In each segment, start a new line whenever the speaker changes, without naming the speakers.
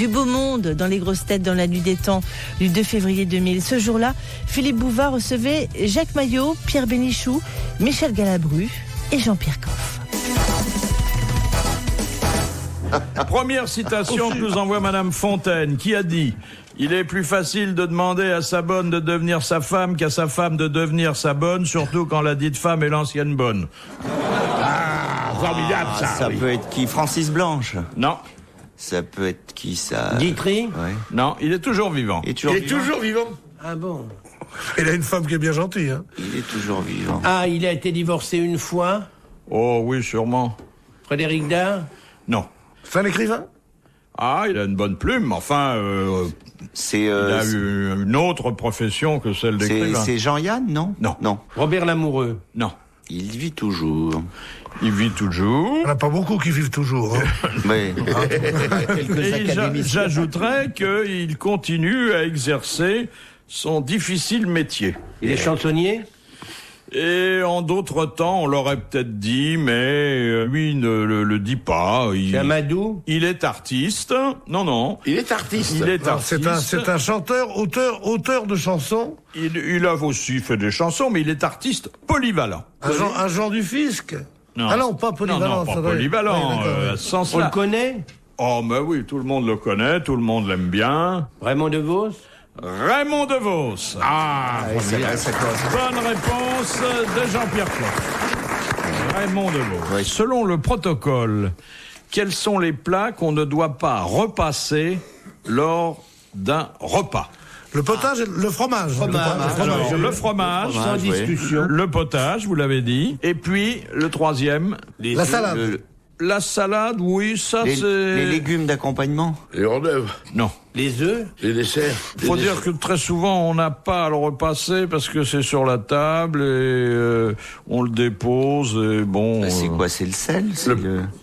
du beau monde dans les grosses têtes dans la nuit des temps du 2 février 2000. Ce jour-là, Philippe Bouvard recevait Jacques Maillot, Pierre Bénichou, Michel Galabru et Jean-Pierre Coff.
Première citation que nous envoie Madame Fontaine, qui a dit: il est plus facile de demander à sa bonne de devenir sa femme qu'à sa femme de devenir sa bonne, surtout quand la dite femme est l'ancienne bonne.
Ah, formidable ça.
Ça peut être qui? Francis Blanche?
Non.
Ça peut être qui, ça?
Guitry?
Ouais.
Non, il est toujours vivant.
Il est
Toujours vivant. Ah bon?
Il a une femme qui est bien gentille, hein.
Il est toujours vivant.
Ah, il a été divorcé une fois?
Oh oui, sûrement.
Frédéric Dard?
Non.
C'est un écrivain?
Ah, il a une bonne plume, enfin,
C'est
il a eu une autre profession que celle d'écrivain.
c'est Jean-Yann, non?
Non.
Robert Lamoureux?
Non.
Il vit toujours.
Il vit toujours.
Il n'y en a pas beaucoup qui vivent toujours, hein.
Mais
Et j'ajouterais qu'il continue à exercer son difficile métier.
Il est chansonnier?
Et en d'autres temps, on l'aurait peut-être dit, mais lui ne le dit pas.
C'est Amadou?
Il est artiste. Non.
Il est artiste.
Il est
Alors,
artiste.
c'est un chanteur, auteur de chansons.
Il a aussi fait des chansons, mais il est artiste polyvalent.
Un Jean du Fisc.
Non.
Ah non, pas polyvalent.
Non, pas
ça doit être-
polyvalent,
Ouais, d'accord.
à ce sens-là.
On le connaît?
Oh, mais oui, tout le monde le connaît, tout le monde l'aime bien.
Raymond DeVos?
Raymond DeVos. Ah, bonne réponse de Jean-Pierre Coff. Raymond DeVos.
Oui.
Selon le protocole, quels sont les plats qu'on ne doit pas repasser lors d'un repas?
Le potage, le fromage.
Alors, le fromage,
Sans discussion.
le potage, vous l'avez dit, et puis le troisième,
La salade.
la salade, oui, ça
les
c'est...
légumes d'accompagnement.
Les hors d'œuvre?
Non.
Les œufs? Les desserts?
Faut dire que très souvent on n'a pas à le repasser parce que c'est sur la table et on le dépose et bon...
C'est quoi? C'est le sel?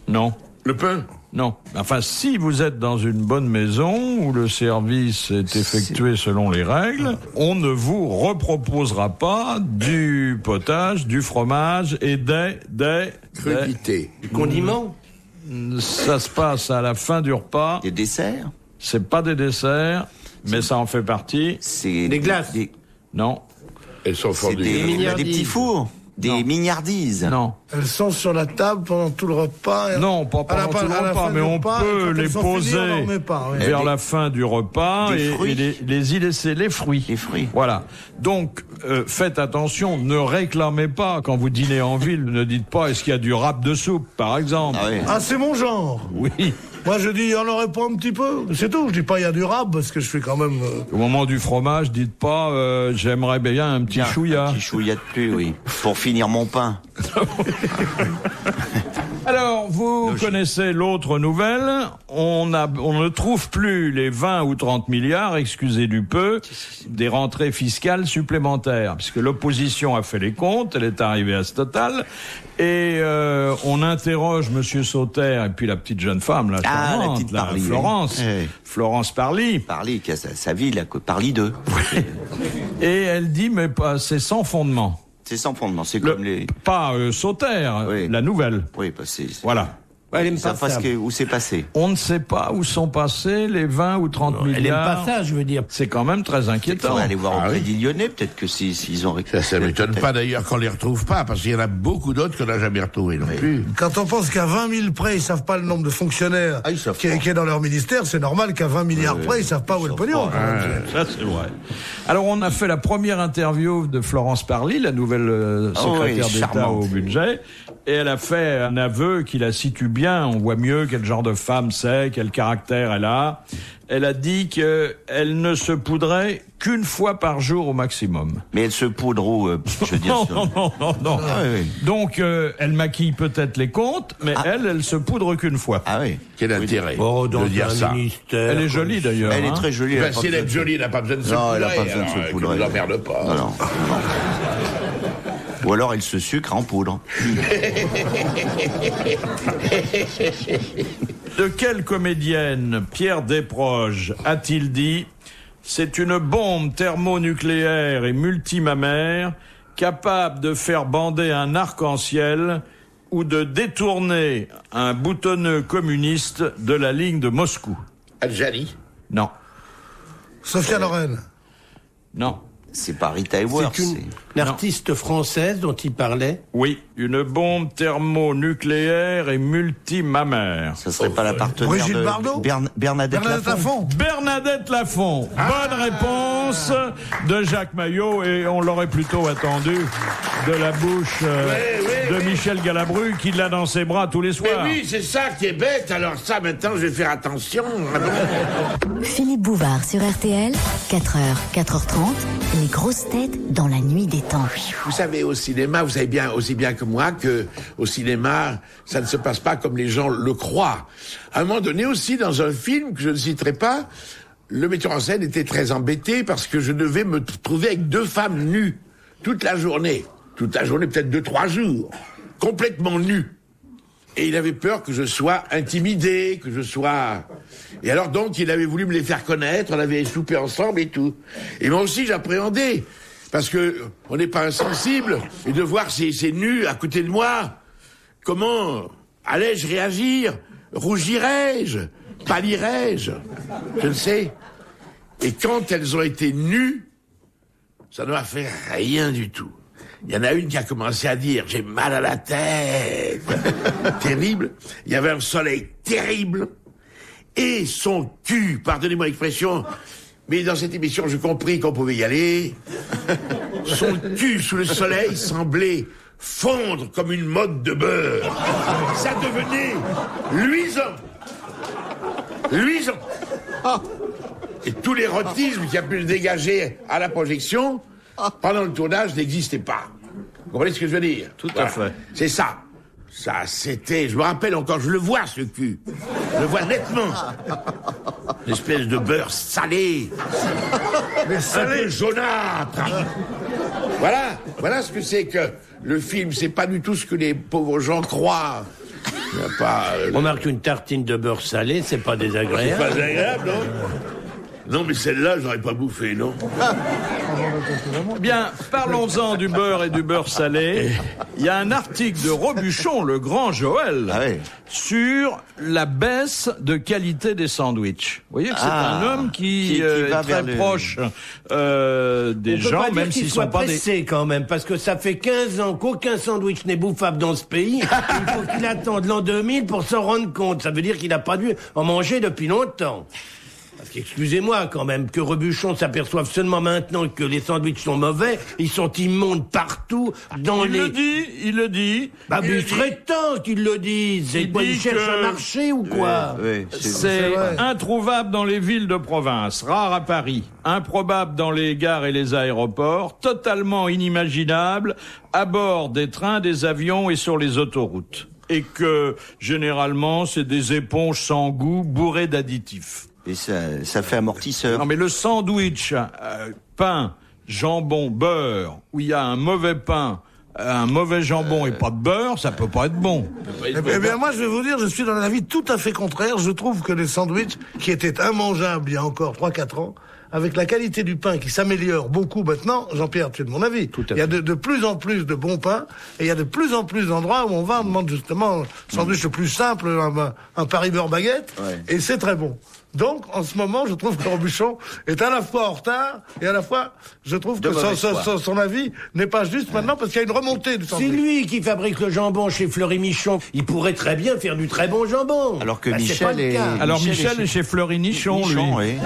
Non.
Le pain?
Non. Enfin, si vous êtes dans une bonne maison où le service est effectué selon les règles, on ne vous reproposera pas du potage, du fromage et des
Crudité. Du condiment?
Ça se passe à la fin du repas.
Des desserts?
C'est pas des desserts, mais ça en fait partie.
C'est
Des glaces?
Non.
Elles sont
C'est
fondues.
des petits fours? Des mignardises?
Non.
Elles sont sur la table pendant tout le repas.
Non, pas pendant tout le repas, mais on peut les poser vers la fin du repas
Des
et
fruits.
les y laisser. Les fruits.
Les fruits.
Voilà. Donc, faites attention, ne réclamez pas. Quand vous dînez en ville, ne dites pas est-ce qu'il y a du râpe de soupe, par exemple.
Ah oui.
Ah, c'est mon genre.
Oui.
Moi, je dis, il y en aurait pas un petit peu. C'est tout. Je dis pas, il y a du rab, parce que je fais quand même...
Au moment du fromage, dites pas j'aimerais bien un petit chouïa.
Un petit chouïa de plus, oui. Pour finir mon pain.
Alors, vous connaissez l'autre nouvelle. On ne trouve plus les 20 ou 30 milliards, excusez du peu, des rentrées fiscales supplémentaires. Puisque l'opposition a fait les comptes, elle est arrivée à ce total. Et on interroge Monsieur Sauter et puis la petite jeune femme, là, charmante,
la petite
là,
Parly,
Florence.
oui.
Florence Parly.
Parly, qui a sa vie, là, Parly 2.
Et elle dit, mais pas, c'est sans fondement.
C'est sans fondement, c'est comme les...
Pas Sauter,
Oui.
la nouvelle.
Oui, bah c'est...
Voilà.
Elle aime
Ça
pas ça.
où c'est passé.
On ne sait pas où sont passés les 20 ou 30 milliards.
Elle aime pas ça, je veux dire.
C'est quand même très
Il
inquiétant.
faudrait aller voir au Crédit Lyonnais, peut-être que s'ils ont récupéré...
Ça m'étonne pas d'ailleurs qu'on les retrouve pas, parce qu'il y en a beaucoup d'autres qu'on n'a jamais retrouvés non plus.
Quand on pense qu'à 20 000 près, ils savent pas le nombre de fonctionnaires
Ah, ils savent
qui
pas.
est dans leur ministère, c'est normal qu'à 20 milliards près, ils savent pas où est le pognon.
Ça, c'est vrai. Alors, on a fait la première interview de Florence Parly, la nouvelle secrétaire d'État
charmante.
au budget, et elle a fait un aveu qui la situe bien. On voit mieux quel genre de femme c'est, quel caractère elle a. Elle a dit qu'elle ne se poudrait qu'une fois par jour au maximum.
Mais elle se poudre où, je veux dire...
Non.
Ah, oui.
Donc, elle maquille peut-être les comptes, mais elle se poudre qu'une fois.
Ah oui.
Quel intérêt
Oh, dans
de dire
un
ça?
ministère.
Elle est jolie d'ailleurs.
Elle est
hein.
très jolie.
Ben,
elle a pas
si elle
besoin
est
de-
jolie, elle n'a pas besoin de se
Non,
poudrer.
elle a pas besoin de se
alors,
poudrer.
ne nous emmerde pas.
Non. Ou alors elle se sucre en poudre.
De quelle comédienne Pierre Desproges a-t-il dit « C'est une bombe thermonucléaire et multimammaire capable de faire bander un arc-en-ciel ou de détourner un boutonneux communiste de la ligne de Moscou ».
Adjani.
Non.
Sophia Loren.
Non.
C'est pas Rita Hayworth.
C'est une artiste française dont il parlait.
Oui, une bombe thermonucléaire et multimammaire.
Ça serait pas la partenaire
Brigitte
de
Bardot
Bernadette Lafont.
Bernadette Lafont. Bonne réponse de Jacques Maillot et on l'aurait plutôt attendu de la bouche de Michel Galabru qui l'a dans ses bras tous les
Mais
soirs.
oui, c'est ça qui est bête. Alors ça, maintenant, je vais faire attention.
Philippe Bouvard sur RTL, 4h, 4h30, les grosses têtes dans la nuit des temps.
Vous savez, au cinéma, vous savez bien, aussi bien que moi, que au cinéma, ça ne se passe pas comme les gens le croient. À un moment donné aussi, dans un film que je ne citerai pas, le metteur en scène était très embêté parce que je devais me trouver avec 2 femmes nues toute la journée. Toute la journée, peut-être 2-3 jours. Complètement nues. Et il avait peur que je sois intimidé, que je sois... Et alors donc, il avait voulu me les faire connaître, on avait soupé ensemble et tout. Et moi aussi, j'appréhendais. Parce que on n'est pas insensible. Et de voir ces nus à côté de moi, comment allais-je réagir? Rougirais-je? Pâlirais-je? Je ne sais. Et quand elles ont été nues, ça ne m'a fait rien du tout. Il y en a une qui a commencé à dire « J'ai mal à la tête !» Terrible. Il y avait un soleil terrible. Et son cul, pardonnez-moi l'expression, mais dans cette émission, j'ai compris qu'on pouvait y aller. Son cul sous le soleil semblait fondre comme une motte de beurre. Ça devenait luisant. Luisant. Et tout l'érotisme qui a pu se dégager à la projection, pendant le tournage, n'existait pas. Vous comprenez ce que je veux dire?
Tout à fait.
C'est ça. Ça, c'était... Je me rappelle encore, je le vois, ce cul. Je le vois nettement. Une espèce de beurre salé. Mais salé. Un peu jaunâtre. Voilà ce que c'est que le film. C'est pas du tout ce que les pauvres gens croient. Il n'y a pas...
Remarque, une tartine de beurre salé, c'est pas
C'est
désagréable.
pas agréable, non? Non, mais celle-là, j'aurais pas bouffé, non?
Bien, parlons-en du beurre et du beurre salé. Il y a un article de Robuchon, le grand Joël, sur la baisse de qualité des sandwichs. Vous voyez que c'est un homme qui est
va
très
vers
proche des gens, même s'ils sont pas
pressé quand même, parce que ça fait 15 ans qu'aucun sandwich n'est bouffable dans ce pays. Il faut qu'il attende l'an 2000 pour s'en rendre compte. Ça veut dire qu'il n'a pas dû en manger depuis longtemps. Parce qu'excusez-moi quand même, que Robuchon s'aperçoive seulement maintenant que les sandwichs sont mauvais, ils sont immondes partout, dans
Il le dit.
Bah, mais il serait temps qu'ils le disent. Et quoi, ils cherchent un marché ou quoi?
C'est introuvable dans les villes de province, rare à Paris, improbable dans les gares et les aéroports, totalement inimaginable à bord des trains, des avions et sur les autoroutes. Et que, généralement, c'est des éponges sans goût bourrées d'additifs.
Et ça fait amortisseur.
Non, mais le sandwich, pain, jambon, beurre, où il y a un mauvais pain, un mauvais jambon et pas de beurre, ça peut pas être bon.
Eh bien, moi, je vais vous dire, je suis dans l'avis tout à fait contraire. Je trouve que les sandwichs, qui étaient immangeables il y a encore 3-4 ans, avec la qualité du pain qui s'améliore beaucoup maintenant, Jean-Pierre, tu es de mon avis. Il y a de plus en plus de bons pains, et il y a de plus en plus d'endroits où on demande justement un sandwich le plus simple, un Paris beurre baguette, et c'est très bon. Donc, en ce moment, je trouve que Robuchon est à la fois en retard et à la fois, je trouve que son avis n'est pas juste maintenant parce qu'il y a une remontée du sandwich.
C'est lui qui fabrique le jambon chez Fleury Michon. Il pourrait très bien faire du très bon jambon.
Alors que
Michel
Michel est chez Fleury Nichon, lui.
Oui.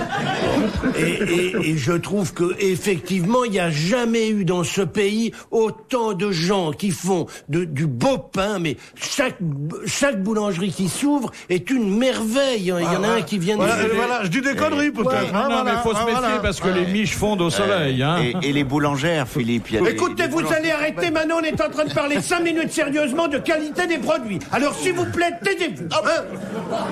Et je trouve que effectivement, il n'y a jamais eu dans ce pays autant de gens qui font du beau pain, mais chaque boulangerie qui s'ouvre est une merveille. Il y en a un qui vient de...
Voilà, je dis des conneries peut-être.
Non, mais il faut se méfier parce que les miches fondent au soleil.
Et les boulangères, Philippe.
Écoutez, vous allez arrêter maintenant, on est en train de parler 5 minutes sérieusement de qualité des produits. Alors s'il vous plaît, taisez-vous.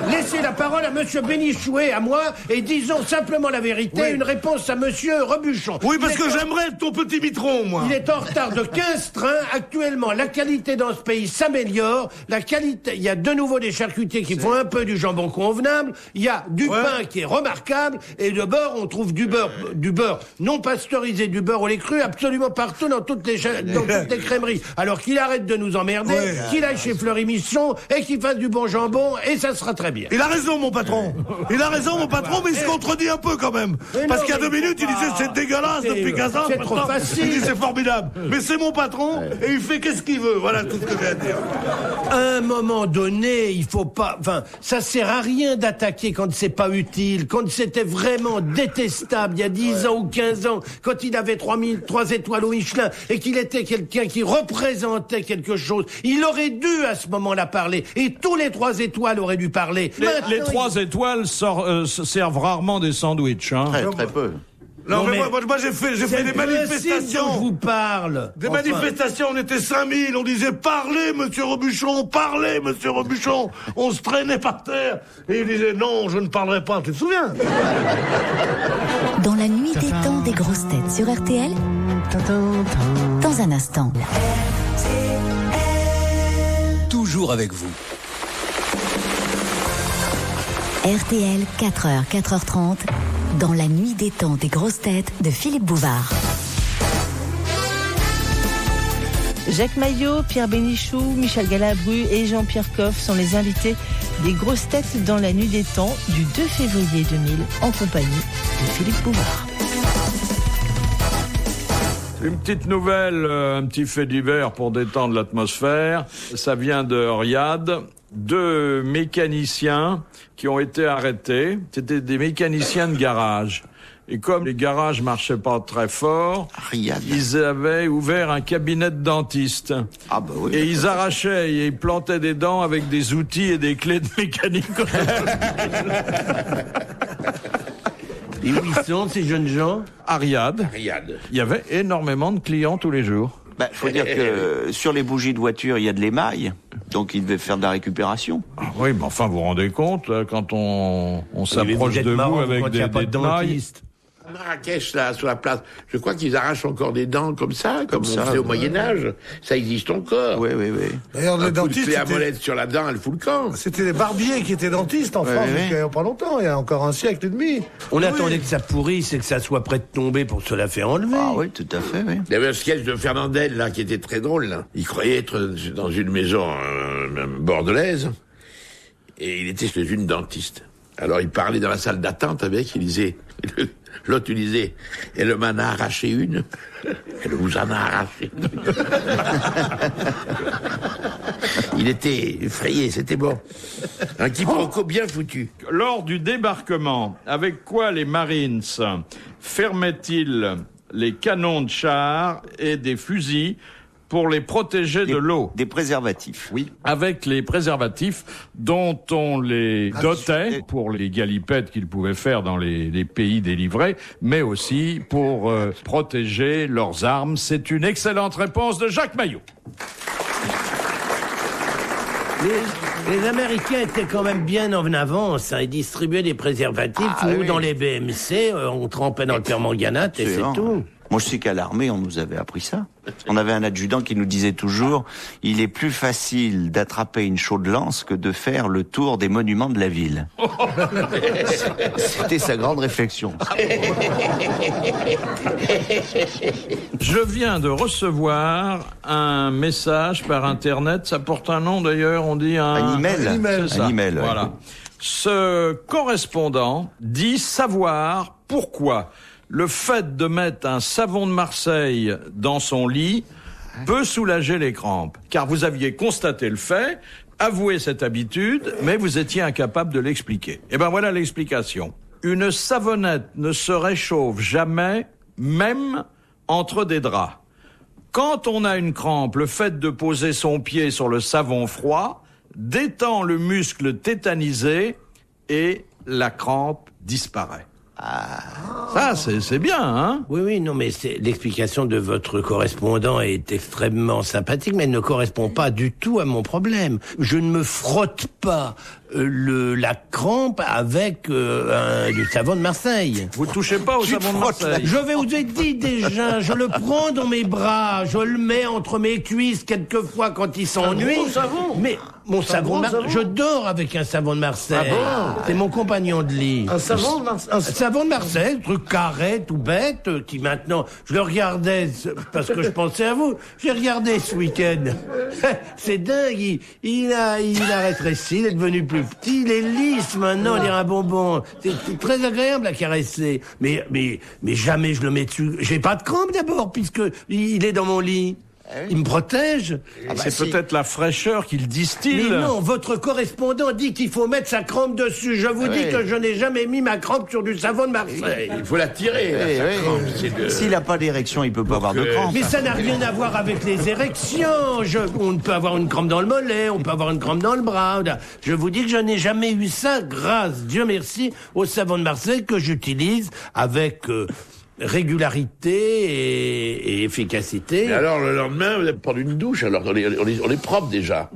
Laissez la parole à monsieur Bénichou et à moi et disons simplement la vérité, une réponse à monsieur Robuchon.
Oui, parce que j'aimerais ton petit mitron, moi.
Il est en retard de 15 trains. Actuellement, la qualité dans ce pays s'améliore. La qualité, il y a de nouveau des charcutiers qui font un peu du jambon convenable. Il y a du pain pain qui est remarquable, et de beurre, on trouve du beurre non pasteurisé, du beurre au lait cru, absolument partout dans toutes les crèmeries. Alors qu'il arrête de nous emmerder, qu'il aille chez Fleury Michon, et qu'il fasse du bon jambon, et ça sera très bien.
Il a raison, mon patron. Il a raison, mon patron, mais il se contredit un peu quand même. Parce qu'il y a 2 minutes, il disait c'est dégueulasse depuis 15 ans.
C'est trop facile.
Il dit c'est formidable. Mais c'est mon patron, et il fait qu'est-ce qu'il veut. Voilà tout ce que j'ai à dire.
À un moment donné, il faut pas... Enfin, ça sert à rien d'attaquer quand c'est pas utile, quand c'était vraiment détestable, il y a 10 ans ou 15 ans, quand il avait 3 étoiles au Michelin, et qu'il était quelqu'un qui représentait quelque chose. Il aurait dû, à ce moment-là, parler. Et tous les 3 étoiles auraient dû parler.
Les 3 étoiles servent rarement des sandwichs, hein.
Très peu.
Non, mais moi j'ai fait des manifestations.
Dont je vous parle.
Des manifestations, on était 5000, on disait parlez, monsieur Robuchon, parlez, monsieur Robuchon. On se traînait par terre. Et il disait non, je ne parlerai pas, tu te souviens?
Dans la nuit des temps des grosses têtes sur RTL, dans un instant.
Toujours avec vous.
RTL, 4h, 4h30, dans la nuit des temps des grosses têtes de Philippe Bouvard.
Jacques Maillot, Pierre Bénichou, Michel Galabru et Jean-Pierre Coff sont les invités des grosses têtes dans la nuit des temps du 2 février 2000 en compagnie de Philippe Bouvard.
Une petite nouvelle, un petit fait divers pour détendre l'atmosphère. Ça vient de Riyad. 2 mécaniciens qui ont été arrêtés. C'était des mécaniciens de garage. Et comme les garages marchaient pas très fort, ils avaient ouvert un cabinet de dentiste.
Ah bah oui.
Et ils arrachaient et ils plantaient des dents avec des outils et des clés de mécanique.
Et où ils sont, ces jeunes gens?
À Riyad. Il y avait énormément de clients tous les jours.
Faut dire que sur les bougies de voiture, il y a de l'émail, donc ils devaient faire de la récupération.
Oui, mais enfin, vous vous rendez compte, quand on s'approche de vous avec des mailles.
Marrakech, là, sur la place, je crois qu'ils arrachent encore des dents comme ça, comme on faisait au Moyen-Âge. Ça existe encore.
Oui.
D'ailleurs, les dentistes.
La molette sur la dent, elle fout le camp.
C'était les barbiers qui étaient dentistes en France, il n'y a pas longtemps, il y a encore un siècle et demi.
On attendait que ça pourrisse et que ça soit prêt de tomber pour se la faire enlever.
Ah oui, tout à fait, oui.
Il y avait un sketch de Fernandel, là, qui était très drôle, là. Il croyait être dans une maison bordelaise, et il était chez une dentiste. Alors, il parlait dans la salle d'attente avec, il disait... L'autre, il disait, elle m'en a arraché une, elle vous en a arraché une. Il était effrayé, c'était bon. Un quiproquo bien foutu.
Lors du débarquement, avec quoi les Marines fermaient-ils les canons de chars et des fusils pour les protéger de l'eau?
Des préservatifs.
Oui. Avec les préservatifs dont on les dotait pour les galipettes qu'ils pouvaient faire dans les pays délivrés, mais aussi pour protéger leurs armes. C'est une excellente réponse de Jacques Maillot.
Les Américains étaient quand même bien en avance, hein. Ils distribuaient des préservatifs. Nous, dans les BMC, on trempait dans le permanganate et c'est tout.
Moi, je sais qu'à l'armée, on nous avait appris ça. On avait un adjudant qui nous disait toujours « Il est plus facile d'attraper une chaude lance que de faire le tour des monuments de la ville. » C'était sa grande réflexion.
Je viens de recevoir un message par Internet. Ça porte un nom d'ailleurs, on dit
un email.
C'est ça.
Un email,
voilà.
Ouais.
Ce correspondant dit savoir pourquoi le fait de mettre un savon de Marseille dans son lit peut soulager les crampes. Car vous aviez constaté le fait, avoué cette habitude, mais vous étiez incapable de l'expliquer. Eh ben voilà l'explication. Une savonnette ne se réchauffe jamais, même entre des draps. Quand on a une crampe, le fait de poser son pied sur le savon froid détend le muscle tétanisé et la crampe disparaît. Ça, c'est bien, hein?
Oui, non, mais l'explication de votre correspondant est extrêmement sympathique, mais elle ne correspond pas du tout à mon problème. Je ne me frotte pas la crampe avec du savon de Marseille.
Vous touchez pas au savon de Marseille.
Je vais vous ai dit déjà, je le prends dans mes bras, je le mets entre mes cuisses quelquefois quand il s'ennuie. Mais mon savon, je dors avec un savon de Marseille.
Ah bon?
C'est mon compagnon de lit.
Un savon
Un savon de Marseille, truc carré, tout bête, qui maintenant, je le regardais parce que je pensais à vous. J'ai regardé ce week-end. C'est dingue, il a rétréci, il est devenu plus petit, il est lisse maintenant, il est un bonbon. C'est très agréable à caresser. Mais jamais je le mets dessus. J'ai pas de crampe d'abord, puisque il est dans mon lit. Il me protège.
C'est peut-être la fraîcheur qu'il distille.
Mais non, votre correspondant dit qu'il faut mettre sa crampe dessus. Je vous dis que je n'ai jamais mis ma crampe sur du savon de Marseille.
Il faut la tirer.
S'il n'a pas d'érection, il peut pas avoir de crampe.
Mais ça n'a rien à voir avec les érections. On peut avoir une crampe dans le mollet, on peut avoir une crampe dans le bras. Je vous dis que je n'ai jamais eu ça, grâce, Dieu merci, au savon de Marseille que j'utilise avec régularité et efficacité.
Mais alors, le lendemain, vous allez prendre une douche, alors on est propre déjà.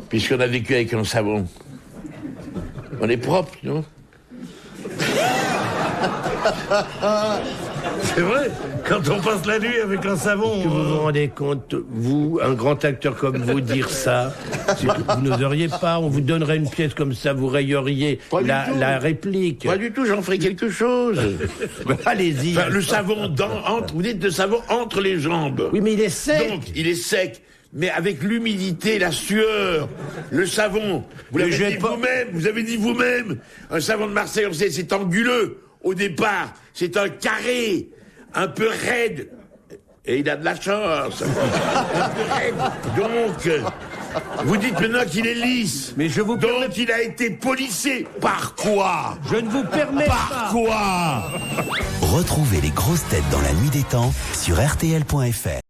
Puisqu'on a vécu avec un savon. On est propre, non?
C'est vrai, quand on passe la nuit avec un savon...
Est-ce que vous vous rendez compte, vous, un grand acteur comme vous, dire ça? Vous n'oseriez pas, on vous donnerait une pièce comme ça, vous rayeriez la réplique.
Pas du tout, j'en ferai quelque chose.
Allez-y.
Enfin, le savon vous dites le savon entre les jambes.
Oui, mais il est sec.
Donc, il est sec. Mais avec l'humidité, la sueur, le savon, vous avez dit vous-même, un savon de Marseille, on sait, c'est anguleux. Au départ, c'est un carré, un peu raide. Et il a de la chance. Un peu raide. Donc, vous dites maintenant qu'il est lisse.
Mais je vous permets...
Donc, il a été polissé. Par quoi?
Je ne vous permets pas.
Par quoi?
Retrouvez les grosses têtes dans la nuit des temps sur RTL.fr.